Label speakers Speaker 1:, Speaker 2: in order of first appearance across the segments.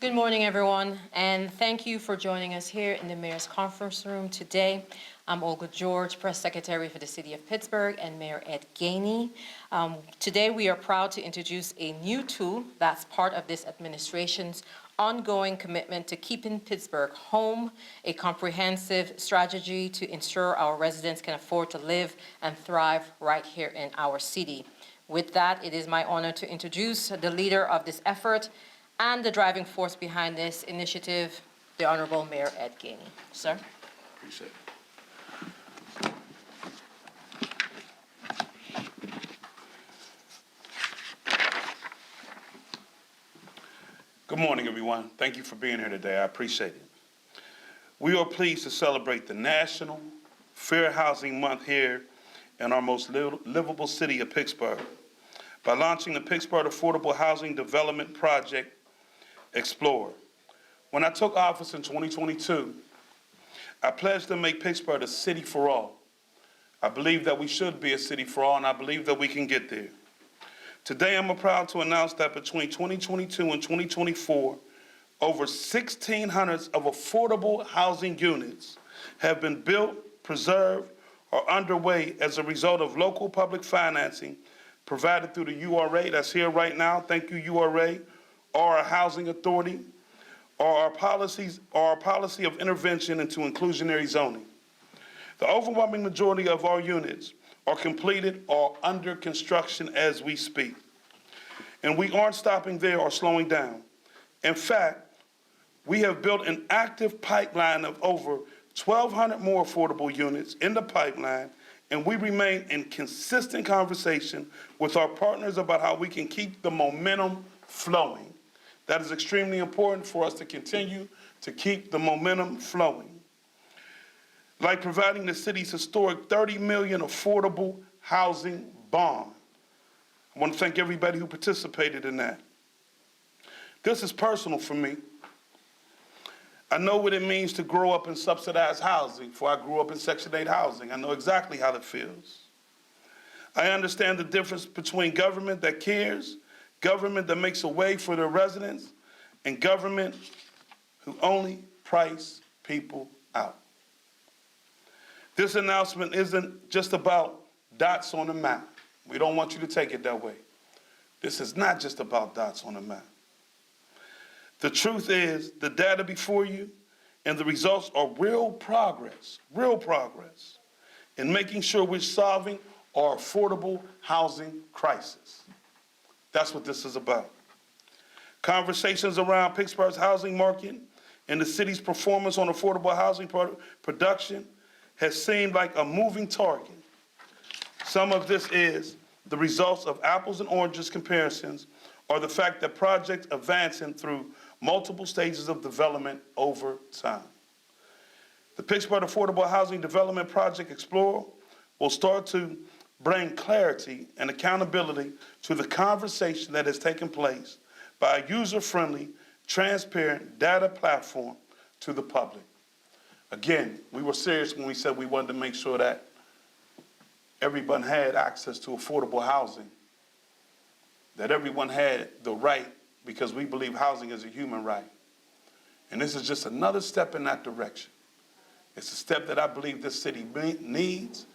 Speaker 1: Good morning, everyone, and thank you for joining us here in the Mayor's Conference Room today. I'm Olga George, Press Secretary for the City of Pittsburgh, and Mayor Ed Gainey. Today, we are proud to introduce a new tool that's part of this administration's ongoing commitment to keeping Pittsburgh home, a comprehensive strategy to ensure our residents can afford to live and thrive right here in our city. With that, it is my honor to introduce the leader of this effort and the driving force behind this initiative, the Honorable Mayor Ed Gainey. Sir.
Speaker 2: Appreciate it. Good morning, everyone. Thank you for being here today. I appreciate it. We are pleased to celebrate the National Fair Housing Month here in our most livable city of Pittsburgh by launching the Pittsburgh Affordable Housing Development Project Explorer. When I took office in 2022, I pledged to make Pittsburgh a city for all. I believe that we should be a city for all, and I believe that we can get there. Today, I'm proud to announce that between 2022 and 2024, over 1,600 of affordable housing units have been built, preserved, or underway as a result of local public financing provided through the URA that's here right now. Thank you, URA, or our housing authority, or our policy of intervention into inclusionary zoning. The overwhelming majority of our units are completed or under construction as we speak. And we aren't stopping there or slowing down. In fact, we have built an active pipeline of over 1,200 more affordable units in the pipeline, and we remain in consistent conversation with our partners about how we can keep the momentum flowing. That is extremely important for us to continue to keep the momentum flowing. Like providing the city's historic $30 million affordable housing bond. I want to thank everybody who participated in that. This is personal for me. I know what it means to grow up in subsidized housing, for I grew up in Section 8 housing. I know exactly how that feels. I understand the difference between government that cares, government that makes a way for their residents, and government who only price people out. This announcement isn't just about dots on the map. We don't want you to take it that way. This is not just about dots on the map. The truth is, the data before you and the results are real progress in making sure we're solving our affordable housing crisis. That's what this is about. Conversations around Pittsburgh's housing market and the city's performance on affordable housing production has seemed like a moving target. Some of this is the results of apples and oranges comparisons, or the fact that projects advancing through multiple stages of development over time. The Pittsburgh Affordable Housing Development Project Explorer will start to bring clarity and accountability to the conversation that has taken place by a user-friendly, transparent data platform to the public. Again, we were serious when we said we wanted to make sure that everyone had access to affordable housing, that everyone had the right, because we believe housing is a human right. And this is just another step in that direction. It's a step that I believe this city needs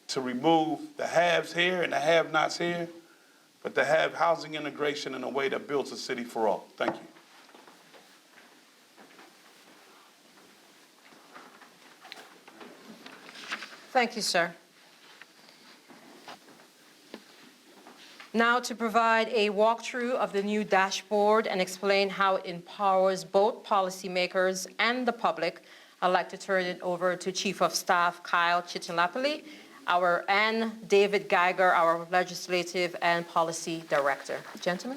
Speaker 2: to remove the haves here and the have-nots here, but to have housing integration in a way that builds a city for all. Thank you.
Speaker 1: Thank you, sir. Now, to provide a walkthrough of the new dashboard and explain how it empowers both policymakers and the public, I'd like to turn it over to Chief of Staff Kyle Chichalapoli, and David Geiger, our Legislative and Policy Director. Gentlemen.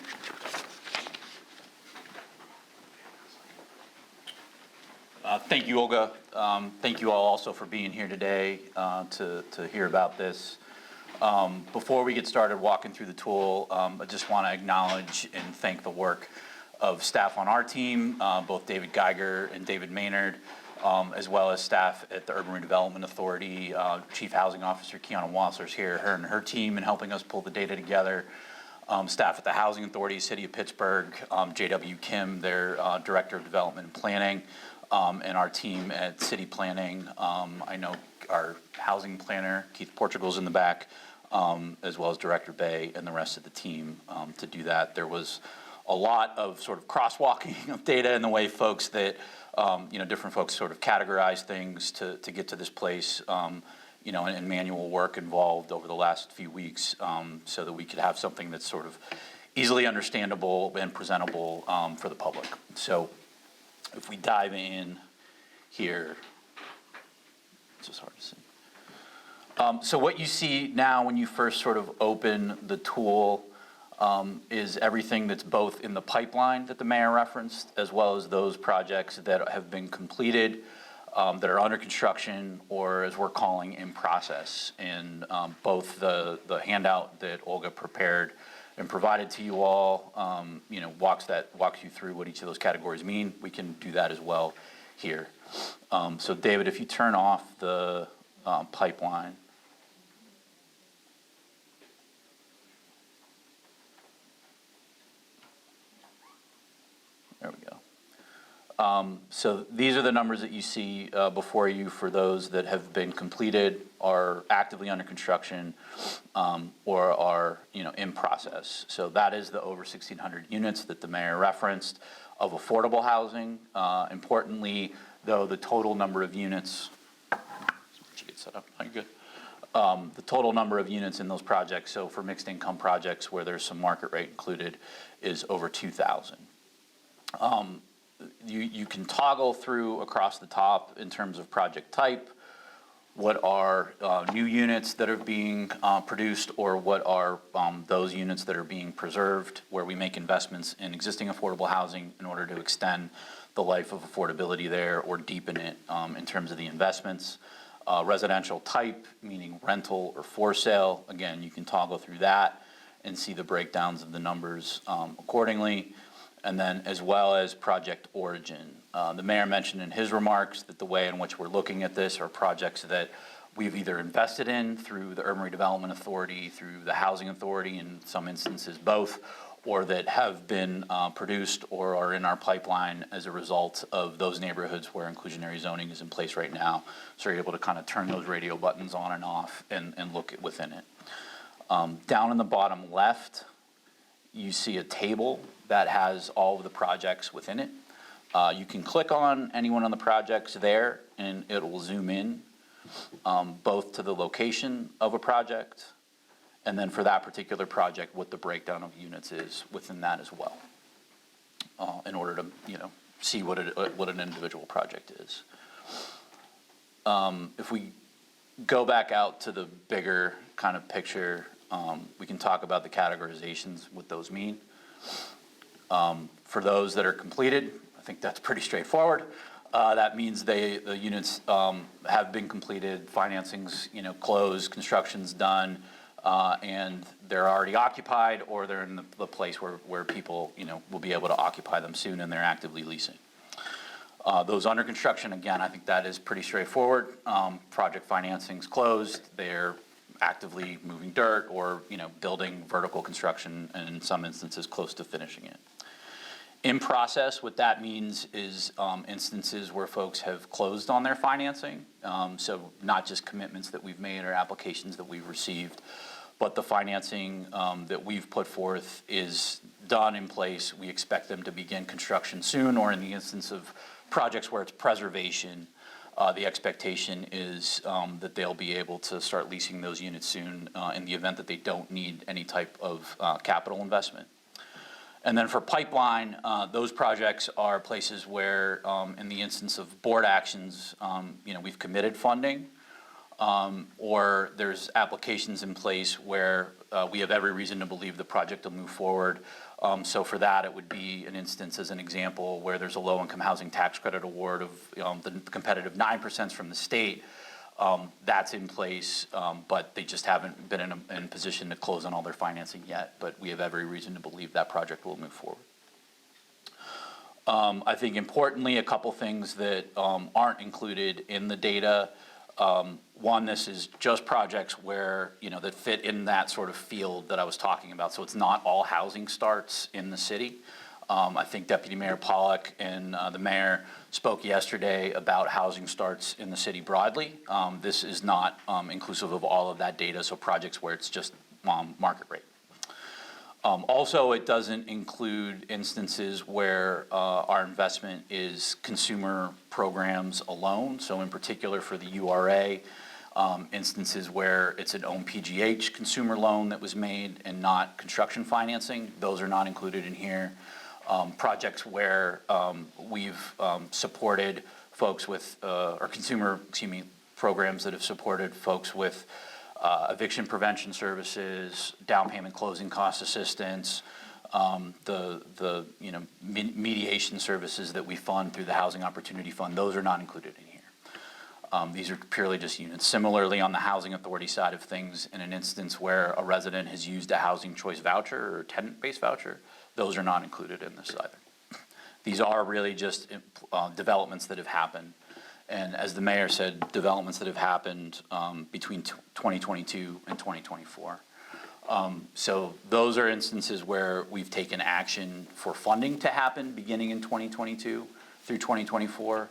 Speaker 3: Thank you, Olga. Thank you all also for being here today to hear about this. Before we get started walking through the tool, I just want to acknowledge and thank the work of staff on our team, both David Geiger and David Maynard, as well as staff at the Urban Redevelopment Authority. Chief Housing Officer Kiana Wassler's here, her and her team, in helping us pull the data together. staff at the Housing Authority, City of Pittsburgh, J.W. Kim, their Director of Development and Planning, and our team at City Planning. I know our housing planner, Keith Portugal's in the back, as well as Director Bay and the rest of the team to do that. There was a lot of sort of crosswalking of data in the way folks that, different folks sort of categorize things to get to this place, and manual work involved over the last few weeks so that we could have something that's sort of easily understandable and presentable for the public. So if we dive in here, it's just hard to see. So what you see now when you first sort of open the tool is everything that's both in the pipeline that the mayor referenced, as well as those projects that have been completed, that are under construction, or as we're calling, in process. And both the handout that Olga prepared and provided to you all, walks you through what each of those categories mean. We can do that as well here. So David, if you turn off the pipeline. There we go. So these are the numbers that you see before you for those that have been completed, are actively under construction, or are in process. So that is the over 1,600 units that the mayor referenced of affordable housing. Importantly, though, the total number of units. Did you get set up? Are you good? The total number of units in those projects, so for mixed income projects where there's some market rate included, is over 2,000. You can toggle through across the top in terms of project type, what are new units that are being produced, or what are those units that are being preserved, where we make investments in existing affordable housing in order to extend the life of affordability there or deepen it in terms of the investments. Residential type, meaning rental or for sale, again, you can toggle through that and see the breakdowns of the numbers accordingly. And then as well as project origin. The mayor mentioned in his remarks that the way in which we're looking at this are projects that we've either invested in through the Urban Redevelopment Authority, through the Housing Authority, in some instances both, or that have been produced or are in our pipeline as a result of those neighborhoods where inclusionary zoning is in place right now. So you're able to kind of turn those radio buttons on and off and look at within it. Down in the bottom left, you see a table that has all of the projects within it. You can click on any one of the projects there and it will zoom in both to the location of a project and then for that particular project what the breakdown of units is within that as well, in order to see what an individual project is. If we go back out to the bigger kind of picture, we can talk about the categorizations, what those mean. For those that are completed, I think that's pretty straightforward. That means the units have been completed, financing's closed, construction's done, and they're already occupied, or they're in the place where people will be able to occupy them soon, and they're actively leasing. Those under construction, again, I think that is pretty straightforward. Project financing's closed, they're actively moving dirt or building vertical construction, and in some instances close to finishing it. In process, what that means is instances where folks have closed on their financing, so not just commitments that we've made or applications that we've received, but the financing that we've put forth is done in place. We expect them to begin construction soon, or in the instance of projects where it's preservation, the expectation is that they'll be able to start leasing those units soon in the event that they don't need any type of capital investment. And then for pipeline, those projects are places where, in the instance of board actions, we've committed funding, or there's applications in place where we have every reason to believe the project will move forward. So for that, it would be an instance, as an example, where there's a low-income housing tax credit award of the competitive 9% from the state. That's in place, but they just haven't been in position to close on all their financing yet. But we have every reason to believe that project will move forward. I think importantly, a couple things that aren't included in the data One, this is just projects where, that fit in that sort of field that I was talking about. So it's not all housing starts in the city. I think Deputy Mayor Pollack and the mayor spoke yesterday about housing starts in the city broadly. This is not inclusive of all of that data, so projects where it's just market rate. Also, it doesn't include instances where our investment is consumer programs alone. So in particular for the URA, instances where it's an OMPGH consumer loan that was made and not construction financing, those are not included in here. Projects where we've supported folks with, or consumer, programs that have supported folks with eviction prevention services, down payment closing cost assistance, the mediation services that we fund through the Housing Opportunity Fund, those are not included in here. These are purely just units. Similarly, on the Housing Authority side of things, in an instance where a resident has used a housing choice voucher or tenant-based voucher, those are not included in this either. These are really just developments that have happened. And as the mayor said, developments that have happened between 2022 and 2024. So those are instances where we've taken action for funding to happen beginning in 2022 through 2024.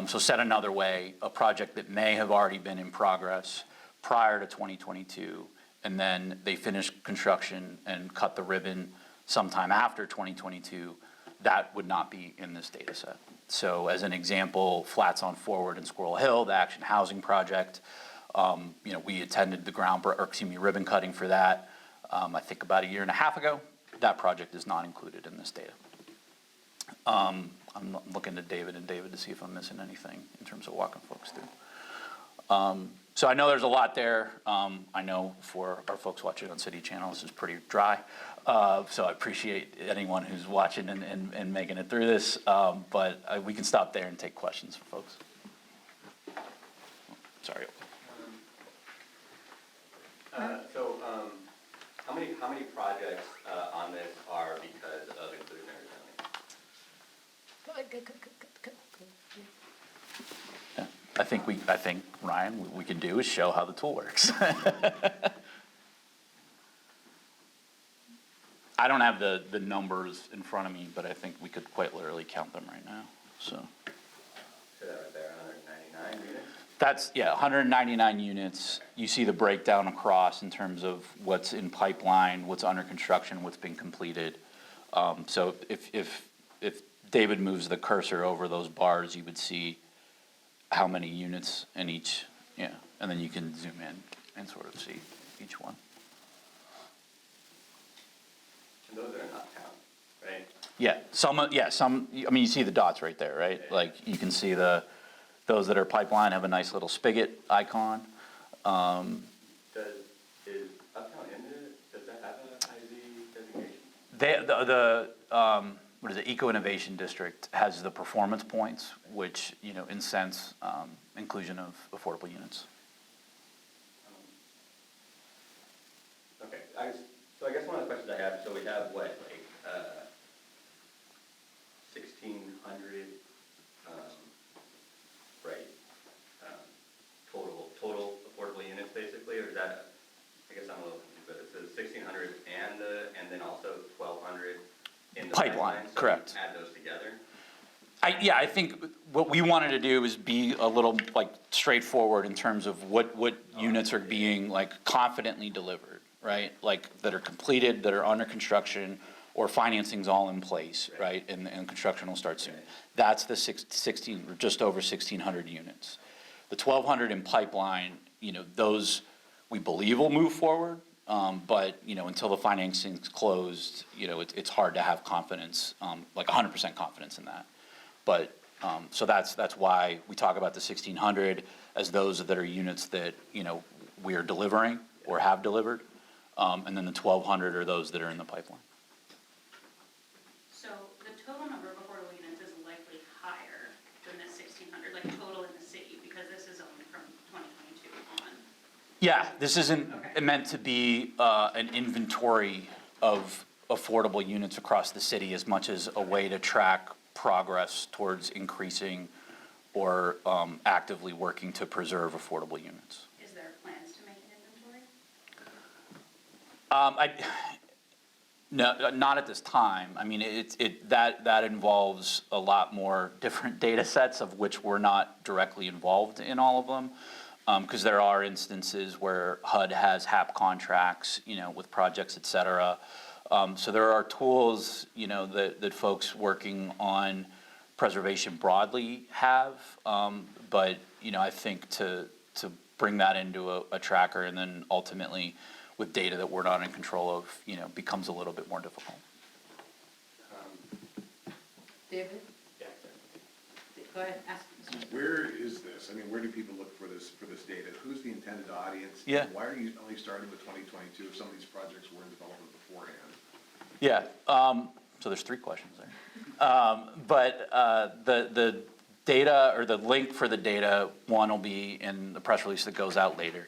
Speaker 3: So said another way, a project that may have already been in progress prior to 2022, and then they finished construction and cut the ribbon sometime after 2022, that would not be in this data set. So as an example, Flats on Forward in Squirrel Hill, the Action Housing Project, we attended the ribbon cutting for that, I think about a year and a half ago. That project is not included in this data. I'm looking to David to see if I'm missing anything in terms of walking folks through. So I know there's a lot there. I know for our folks watching on City Channel, this is pretty dry. So I appreciate anyone who's watching and making it through this. But we can stop there and take questions for folks. Sorry.
Speaker 4: How many projects on this are because of inclusionary zoning?
Speaker 3: Yeah. I think Ryan, what we can do is show how the tool works. I don't have the numbers in front of me, but I think we could quite literally count them right now, so.
Speaker 4: So that right there, 199 units?
Speaker 3: That's, 199 units. You see the breakdown across in terms of what's in pipeline, what's under construction, what's been completed. So if David moves the cursor over those bars, you would see how many units in each, and then you can zoom in and sort of see each one.
Speaker 4: And those are in uptown, right?
Speaker 3: Yeah, some, you see the dots right there, right?
Speaker 4: Yeah.
Speaker 3: Like, you can see those that are pipeline have a nice little spigot icon.
Speaker 4: Is uptown does that have a IZ designation?
Speaker 3: What is it, Eco Innovation District has the performance points, which, incents inclusion of affordable units.
Speaker 4: Okay, so I guess one of the questions I have, so we have what, 1,600, right, total affordable units basically, or is that, I guess I'm a little confused, but it says 1,600 and then also 1,200 in the
Speaker 3: Pipeline,
Speaker 4: so
Speaker 3: correct.
Speaker 4: Add those together?
Speaker 3: I think what we wanted to do is be a little straightforward in terms of what units are being confidently delivered, right? That are completed, that are under construction, or financing's all in place, right? And construction will start soon.
Speaker 4: Right.
Speaker 3: That's the 16, just over 1,600 units. The 1,200 in pipeline, those we believe will move forward, but until the financing's closed, it's hard to have confidence, 100% confidence in that. But so that's why we talk about the 1,600 as those that are units that we are delivering or have delivered, and then the 1,200 are those that are in the pipeline.
Speaker 5: So the total number of affordable units is likely higher than the 1,600, total in the city, because this is only from 2022 on.
Speaker 3: Yeah, this isn't
Speaker 5: Okay.
Speaker 3: meant to be an inventory of affordable units across the city as much as a way to track progress towards increasing or actively working to preserve affordable units.
Speaker 5: Is there plans to make an inventory?
Speaker 3: No, not at this time. I mean, that involves a lot more different data sets of which we're not directly involved in all of them. Because there are instances where HUD has HAP contracts, with projects, et cetera. So there are tools, that folks working on preservation broadly have. But, I think to bring that into a tracker and then ultimately with data that we're not in control of, becomes a little bit more difficult.
Speaker 1: David?
Speaker 4: Yeah.
Speaker 1: Go ahead, ask.
Speaker 6: Where is this? I mean, where do people look for this data? Who's the intended audience?
Speaker 3: Yeah.
Speaker 6: Why are you only starting with 2022 if some of these projects were in development beforehand?
Speaker 3: Yeah, so there's 3 questions there. But the data, or the link for the data, 1 will be in the press release that goes out later.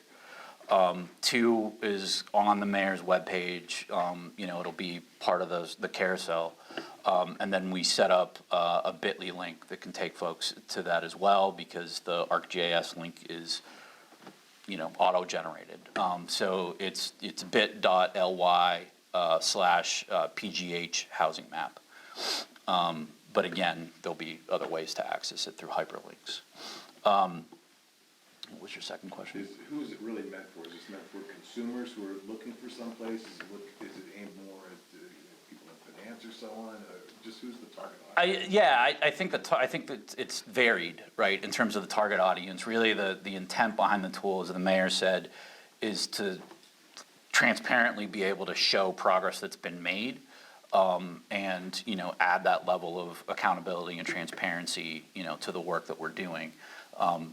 Speaker 3: 2 is on the mayor's webpage, it'll be part of the carousel. And then we set up a bit.ly link that can take folks to that as well, because the ArcGIS link is, auto-generated. So it's bit.ly /PGH housing map. But again, there'll be other ways to access it through hyperlinks. What was your second question?
Speaker 6: Who is it really meant for? Is this meant for consumers who are looking for someplace? Is it aimed more at people in finance or so on? Just who's the target audience?
Speaker 3: I think that it's varied, right, in terms of the target audience. Really, the intent behind the tool, as the mayor said, is to transparently be able to show progress that's been made, and add that level of accountability and transparency, to the work that we're doing.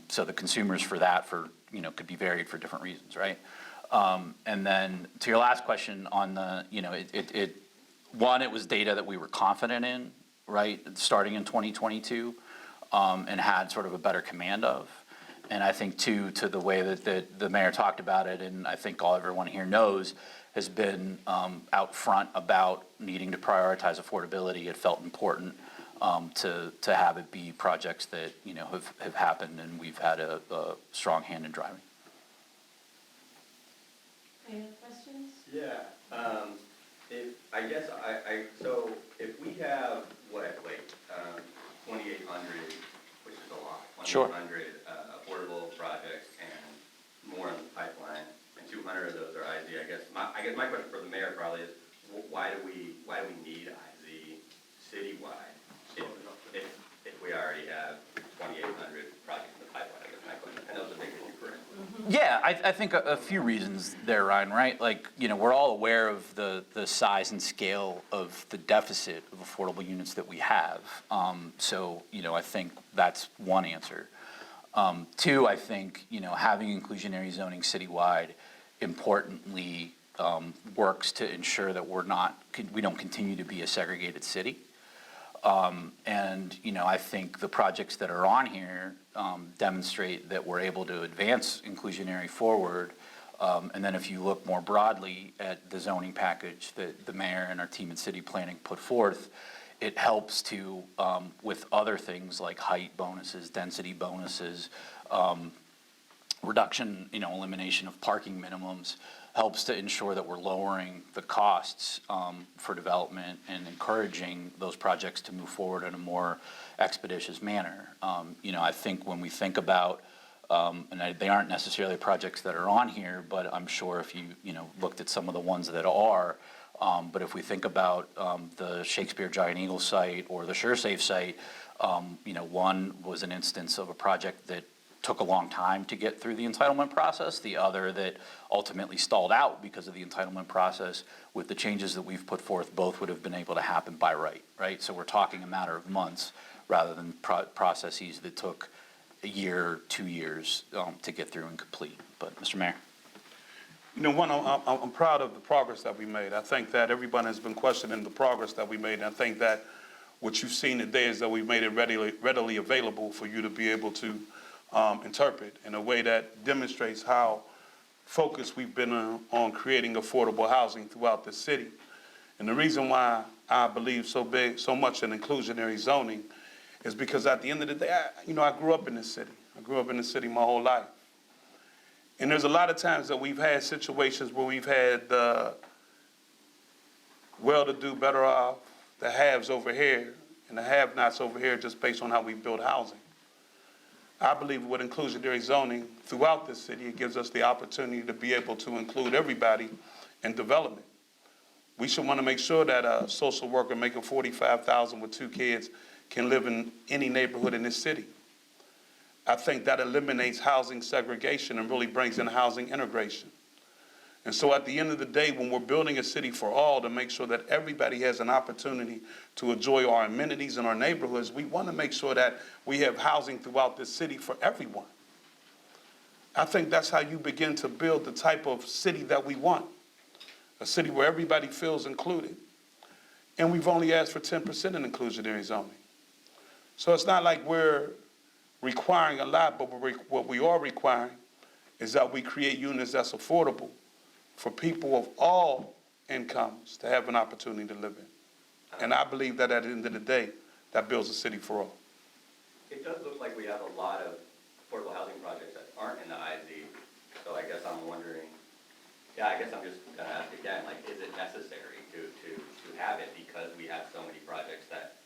Speaker 3: So the consumers for that could be varied for different reasons, right? And then to your last question on the, it was data that we were confident in, right, starting in 2022, and had sort of a better command of. And I think, too, to the way that the mayor talked about it, and I think everyone here knows, has been out front about needing to prioritize affordability. It felt important to have it be projects that, have happened, and we've had a strong hand in driving.
Speaker 1: Any other questions?
Speaker 4: Yeah, so if we have, 2,800, which is a lot,
Speaker 3: Sure.
Speaker 4: 2,800 affordable projects and more in the pipeline, and 200 of those are IZ, I guess my question for the mayor probably is, why do we need IZ citywide if we already have 2,800 projects in the pipeline? I guess my question, I know it's a big issue for him.
Speaker 3: Yeah, I think a few reasons there, Ryan, right? Like, we're all aware of the size and scale of the deficit of affordable units that we have. So, I think that's one answer. 2, I think, having inclusionary zoning citywide importantly works to ensure that we don't continue to be a segregated city. And, I think the projects that are on here demonstrate that we're able to advance inclusionary forward. And then if you look more broadly at the zoning package that the mayor and our team in city planning put forth, it helps to, with other things like height bonuses, density bonuses, reduction, elimination of parking minimums, helps to ensure that we're lowering the costs for development and encouraging those projects to move forward in a more expeditious manner. I think when we think about, and they aren't necessarily projects that are on here, but I'm sure if you looked at some of the ones that are, but if we think about the Shakespeare Giant Eagle site or the SureSafe site, one was an instance of a project that took a long time to get through the entitlement process, the other that ultimately stalled out because of the entitlement process. With the changes that we've put forth, both would have been able to happen by right? So we're talking a matter of months rather than processes that took a year, 2 years to get through and complete. But Mr. Mayor.
Speaker 2: I'm proud of the progress that we made. I think that everyone has been questioning the progress that we made, and I think that what you've seen today is that we've made it readily available for you to be able to interpret in a way that demonstrates how focused we've been on creating affordable housing throughout the city. And the reason why I believe so much in inclusionary zoning is because at the end of the day, I grew up in this city. I grew up in the city my whole life. And there's a lot of times that we've had situations where we've had the well-to-do better off, the haves over here, and the have-nots over here just based on how we build housing. I believe with inclusionary zoning throughout this city, it gives us the opportunity to be able to include everybody in development. We should want to make sure that a social worker making $45,000 with 2 kids can live in any neighborhood in this city. I think that eliminates housing segregation and really brings in housing integration. And so at the end of the day, when we're building a city for all to make sure that everybody has an opportunity to enjoy our amenities in our neighborhoods, we want to make sure that we have housing throughout this city for everyone. I think that's how you begin to build the type of city that we want, a city where everybody feels included. And we've only asked for 10% in inclusionary zoning. So it's not like we're requiring a lot, but what we are requiring is that we create units that's affordable for people of all incomes to have an opportunity to live in. And I believe that at the end of the day, that builds a city for all.
Speaker 4: It does look like we have a lot of affordable housing projects that aren't in the IZ, so I guess I'm wondering, I guess I'm just gonna ask again, like, is it necessary to have it because we have so many projects that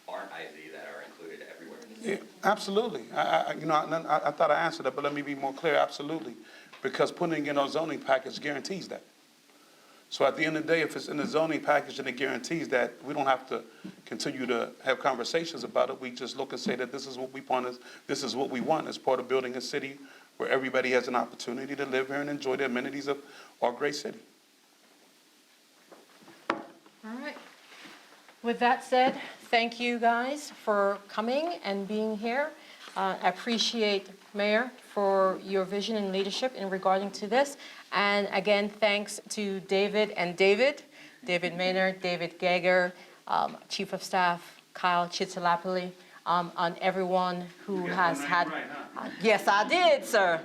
Speaker 4: aren't IZ that are included everywhere in the city?
Speaker 2: Yeah, absolutely. I thought I answered that, but let me be more clear. Absolutely. Because putting in our zoning package guarantees that. So at the end of the day, if it's in the zoning package and it guarantees that, we don't have to continue to have conversations about it. We just look and say that this is what we want as part of building a city where everybody has an opportunity to live here and enjoy the amenities of our great city.
Speaker 1: All right. With that said, thank you guys for coming and being here. I appreciate, Mayor, for your vision and leadership in regarding to this. And again, thanks to David Maynard, David Gager, Chief of Staff, Kyle Chitsalapalli, on everyone who has had.
Speaker 2: Right, huh?
Speaker 1: Yes, I did, sir.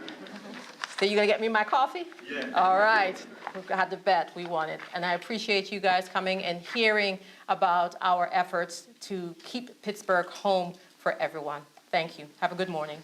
Speaker 1: So you gonna get me my coffee?
Speaker 2: Yeah.
Speaker 1: All right. We had the bet, we won it. And I appreciate you guys coming and hearing about our efforts to keep Pittsburgh home for everyone. Thank you. Have a good morning.